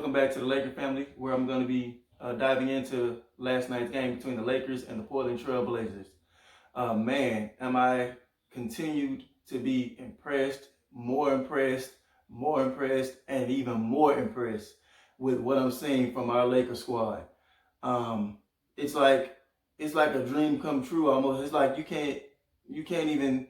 welcome back to the Laker family, where I'm going to be diving into last night's game between the Lakers and the Portland Trailblazers. Man, am I continued to be impressed, more impressed, and even more impressed with what I'm seeing from our Laker squad. It's like a dream come true almost. It's like you can't even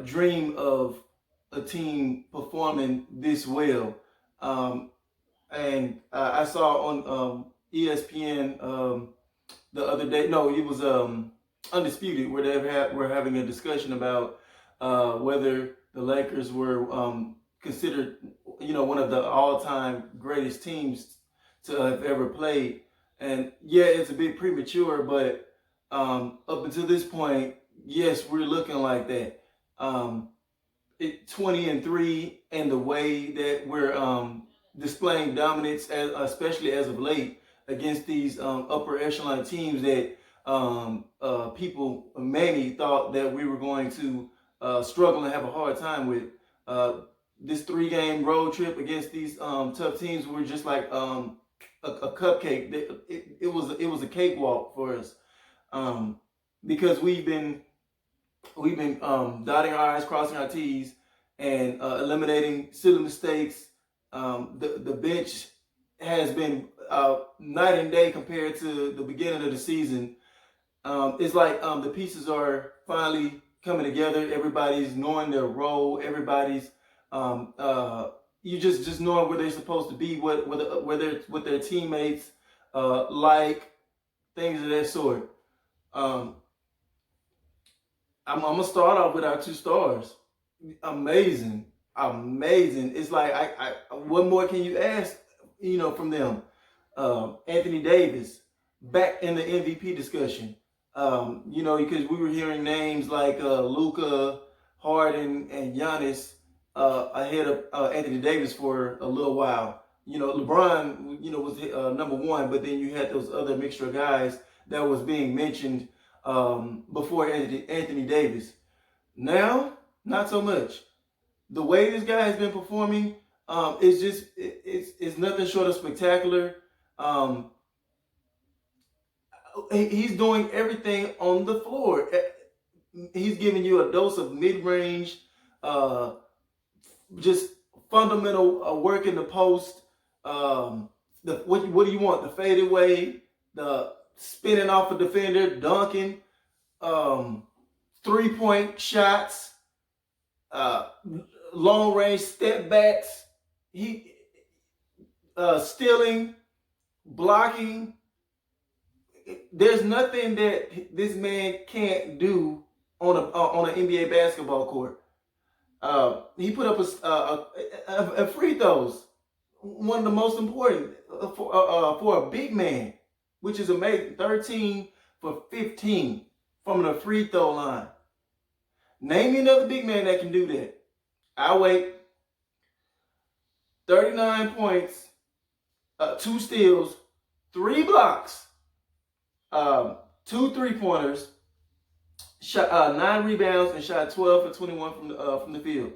dream of a team performing this well. And I saw on ESPN the other day. No, it was Undisputed, where were having a discussion about whether the Lakers were considered, one of the all-time greatest teams to have ever played. And yeah, it's a bit premature, but up until this point, yes, we're looking like that. 20-3, and the way that we're displaying dominance, especially as of late, against these upper echelon teams that many thought that we were going to struggle and have a hard time with. This 3-game road trip against these tough teams were just like a cupcake. It was a cakewalk for us, because we've been dotting our I's, crossing our T's, and eliminating silly mistakes. The bench has been night and day compared to the beginning of the season. It's like the pieces are finally coming together. Everybody's knowing their role. Everybody's you just knowing where they're supposed to be, whether it's with their teammates, like things of that sort. I'm gonna start off with our 2 stars. Amazing. It's like what more can you ask? From them. Anthony Davis back in the MVP discussion. Because we were hearing names like Luka, Harden, and Giannis ahead of Anthony Davis for a little while. LeBron, was number 1, but then you had those other mixture of guys that was being mentioned before Anthony Davis. Now, not so much. The way this guy has been performing, it's nothing short of spectacular. He's doing everything on the floor. He's giving you a dose of mid-range, just fundamental work in the post. What do you want? The fadeaway, the spinning off a defender, dunking, 3-point shots, long range step backs. He stealing, blocking. There's nothing that this man can't do on an NBA basketball court. He put up a free throws, one of the most important for a big man, which is amazing. 13 for 15 from the free throw line. Name me another big man that can do that. I'll wait. 39 points, 2 steals, 3 blocks, 2 3-pointers, shot 9 rebounds, and shot 12 for 21 from the field.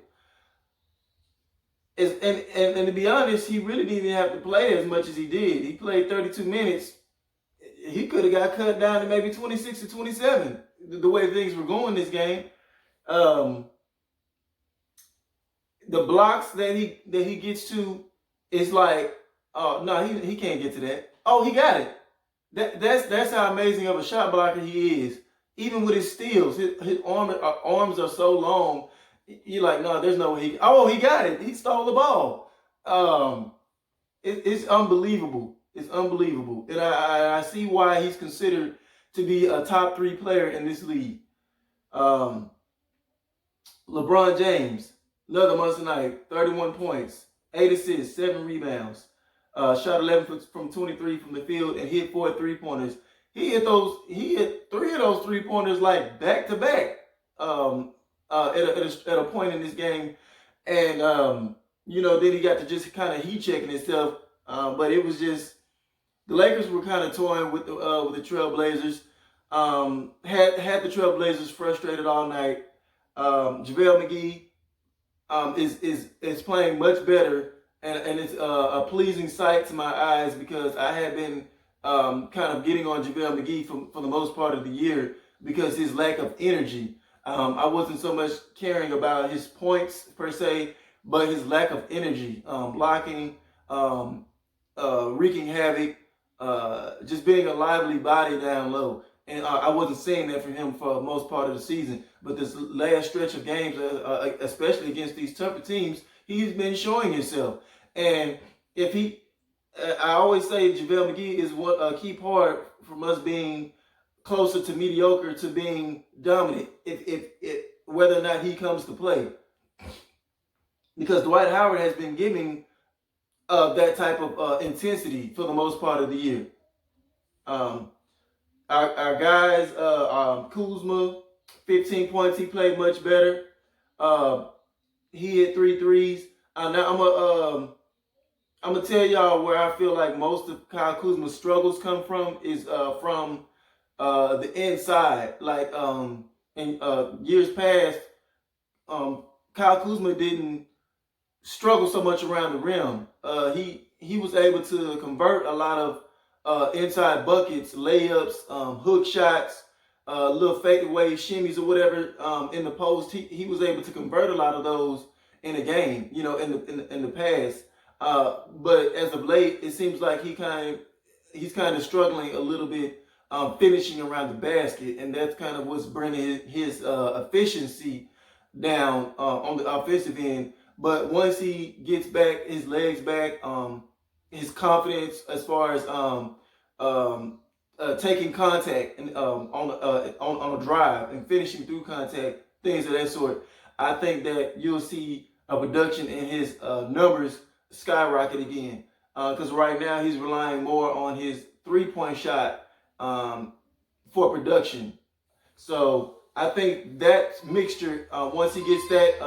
And to be honest, he really didn't even have to play as much as he did. He played 32 minutes. He could have got cut down to maybe 26 or 27, the way things were going this game. The blocks that he gets to, is like, oh no, he can't get to that. Oh, he got it. That's how amazing of a shot blocker he is. Even with his steals, his arms are so long. You're like, no, there's no way he got it. He stole the ball. It's unbelievable. It's unbelievable. And I see why he's considered to be a top 3 player in this league. LeBron James, another monster night, 31 points, 8 assists, 7 rebounds, shot 11 from 23 from the field, and hit 4 3-pointers. He hit 3 of those 3-pointers like back to back at a point in this game, and then he got to just kind of heat checking himself. But it was just, the Lakers were kind of toying with the Trailblazers. Had the Trailblazers frustrated all night. JaVale McGee is playing much better and it's a pleasing sight to my eyes because I had been kind of getting on JaVale McGee for the most part of the year because his lack of energy. I wasn't so much caring about his points per se, but his lack of energy, blocking, wreaking havoc, just being a lively body down low. And I wasn't seeing that from him for most part of the season. But this last stretch of games, especially against these tougher teams, he's been showing himself. And if he, I always say JaVale McGee is a key part from us being closer to mediocre to being dominant. If whether or not he comes to play, because Dwight Howard has been giving that type of intensity for the most part of the year. Our guys, Kuzma, 15 points. He played much better. He hit 3 threes. Now I'm gonna tell y'all where I feel like most of Kyle Kuzma's struggles come from is from the inside. Like in years past, Kyle Kuzma didn't struggle so much around the rim. He was able to convert a lot of inside buckets, layups, hook shots, little fadeaway shimmies or whatever in the post. He was able to convert a lot of those in a game, you know, in the past. But as of late, it seems like he's kind of struggling a little bit finishing around the basket, and that's kind of what's bringing his efficiency down on the offensive end. But once he gets back, his legs back, his confidence as far as taking contact and on a drive and finishing through contact, things of that sort, I think that you'll see a reduction in his numbers skyrocket again. Because right now he's relying more on his 3-point shot for production. So I think that mixture, once he gets that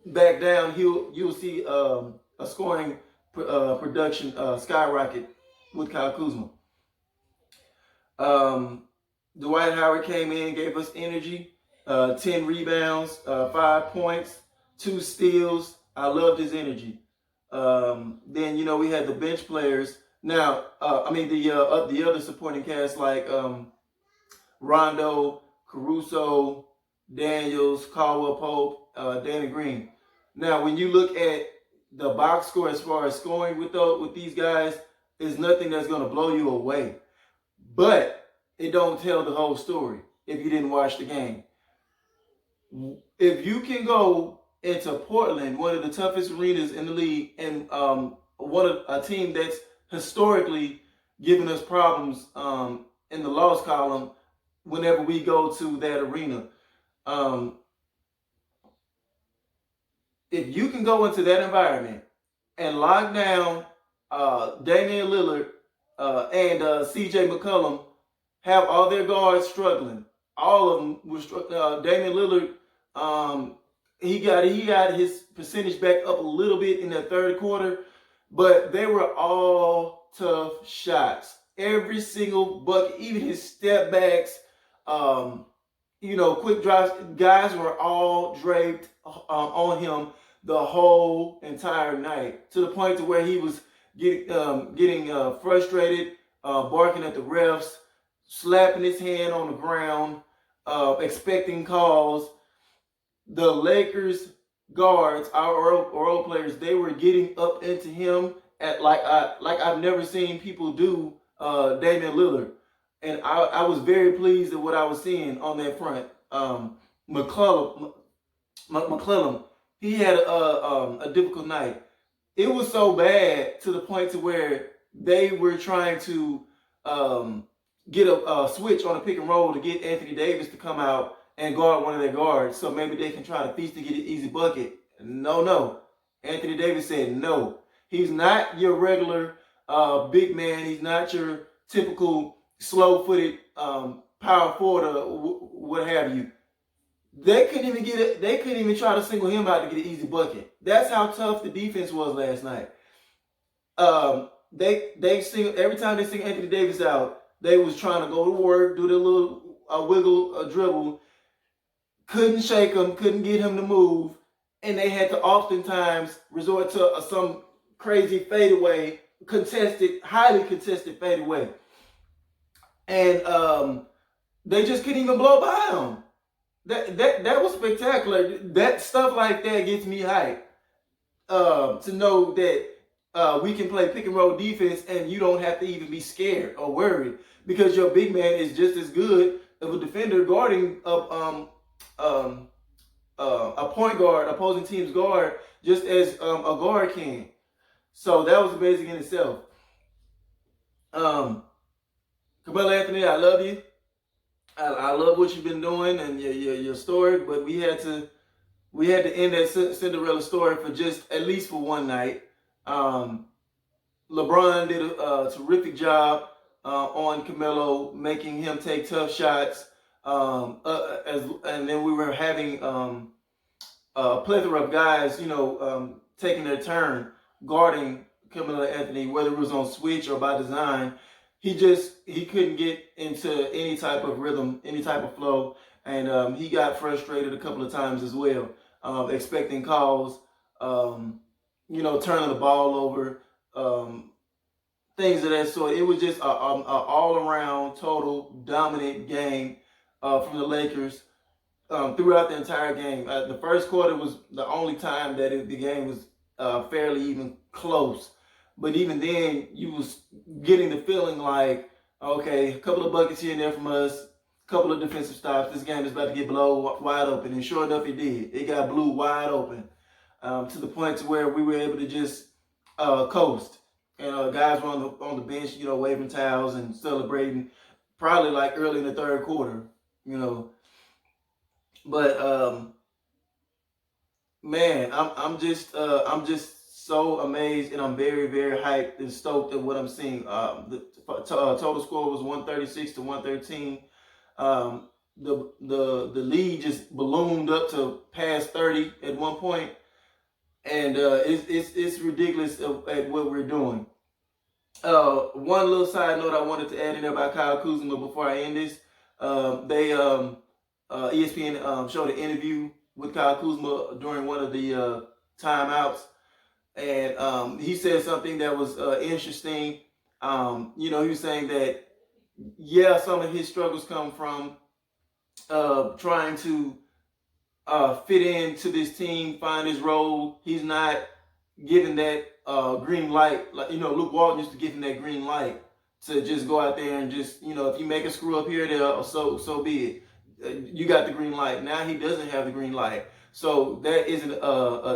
back down, you'll see a scoring production skyrocket with Kyle Kuzma. Dwight Howard came in, gave us energy, 10 rebounds, 5 points, 2 steals. I loved his energy. Then we had the bench players. Now, the other supporting cast like Rondo, Caruso, Daniels, Caldwell Pope, Danny Green. Now, when you look at the box score as far as scoring with these guys, is nothing that's going to blow you away. But it don't tell the whole story if you didn't watch the game. If you can go into Portland, one of the toughest arenas in the league, and a team that's historically given us problems in the loss column whenever we go to that arena. If you can go into that environment and lock down Damian Lillard and CJ McCollum, have all their guards struggling. All of them were struggling. Damian Lillard, he got his percentage back up a little bit in the third quarter, but they were all tough shots. Every single bucket, even his step backs, quick drives, guys were all draped on him the whole entire night, to the point to where he was getting frustrated, barking at the refs, slapping his hand on the ground, expecting calls. The Lakers guards, our role players, they were getting up into him at like I've never seen people do Damian Lillard, and I was very pleased at what I was seeing on that front. McClellan, he had a difficult night. It was so bad to the point to where they were trying to get a switch on a pick and roll to get Anthony Davis to come out and guard one of their guards, so maybe they can try to feast to get an easy bucket. No. Anthony Davis said no. He's not your regular big man. He's not your typical slow-footed power forward or what have you. They couldn't even try to single him out to get an easy bucket. That's how tough the defense was last night. Every time they sing Anthony Davis out, they was trying to go to work, do their little wiggle, dribble. Couldn't shake him, couldn't get him to move, and they had to oftentimes resort to some crazy fadeaway, highly contested fadeaway, and they just couldn't even blow by him. That was spectacular. That stuff like that gets me hyped. To know that we can play pick and roll defense and you don't have to even be scared or worried because your big man is just as good of a defender guarding a point guard, opposing team's guard, just as a guard can. So that was amazing in itself. Carmelo Anthony, I love you. I love what you've been doing and your story, but we had to end that Cinderella story for just at least for one night. LeBron did a terrific job on Carmelo, making him take tough shots. And then we were having a plethora of guys, taking their turn guarding Carmelo Anthony, whether it was on switch or by design. He couldn't get into any type of rhythm, any type of flow, and he got frustrated a couple of times as well, expecting calls, turning the ball over, things of that sort. It was just a all-around, total, dominant game from the Lakers throughout the entire game. The first quarter was the only time that the game was fairly even close. But even then, you was getting the feeling like, okay, a couple of buckets here and there from us, a couple of defensive stops. This game is about to get blown wide open. And sure enough, it did. It got blew wide open to the point to where we were able to just coast. And guys were on the bench, waving towels and celebrating, probably like early in the third quarter, But man, I'm just so amazed, and I'm very, very hyped and stoked at what I'm seeing. The total score was 136 to 113. The lead just ballooned up to past 30 at one point, and it's ridiculous at what we're doing. One little side note I wanted to add in there about Kyle Kuzma before I end this. ESPN showed an interview with Kyle Kuzma during one of the timeouts. And he said something that was interesting. He was saying that, some of his struggles come from trying to fit into this team, find his role. He's not given that green light. Like, Luke Walton used to give him that green light to just go out there and just, if you make a screw up here or there, so be it. You got the green light. Now he doesn't have the green light. So that is an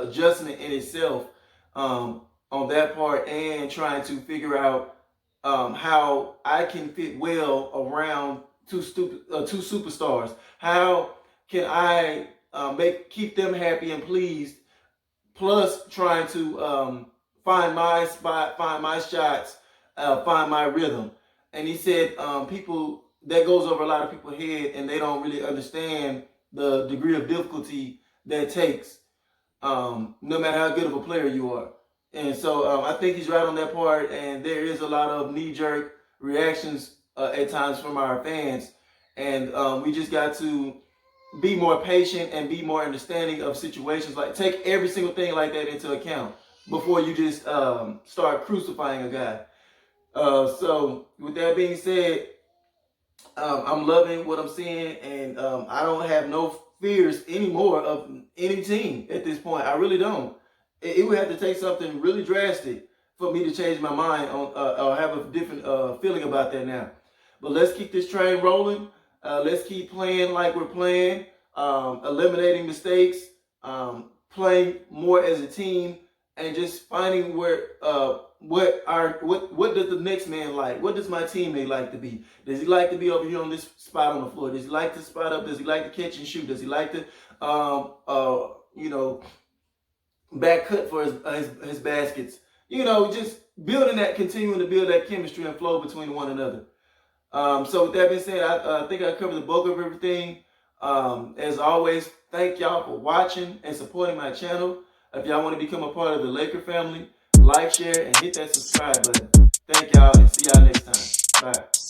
adjustment in itself. On that part, and trying to figure out how I can fit well around two superstars. How can I keep them happy and pleased? Plus, trying to find my spot, find my shots, find my rhythm. And he said, that goes over a lot of people's head, and they don't really understand the degree of difficulty that takes. No matter how good of a player you are. And so I think he's right on that part, and there is a lot of knee-jerk reactions at times from our fans, and we just got to be more patient and be more understanding of situations. Like, take every single thing like that into account before you just start crucifying a guy. So with that being said, I'm loving what I'm seeing, and I don't have no fears anymore of any team at this point. I really don't. It would have to take something really drastic for me to change my mind on or have a different feeling about that now. But let's keep this train rolling. Let's keep playing like we're playing, eliminating mistakes, playing more as a team, and just finding where what does the next man like? What does my teammate like to be? Does he like to be over here on this spot on the floor? Does he like to spot up? Does he like to catch and shoot? Does he like to back cut for his baskets? Just continuing to build that chemistry and flow between one another. So with that being said, I think I covered the bulk of everything. As always, thank y'all for watching and supporting my channel. If y'all want to become a part of the Laker family, like, share, and hit that subscribe button. Thank y'all, and see y'all next time. Bye.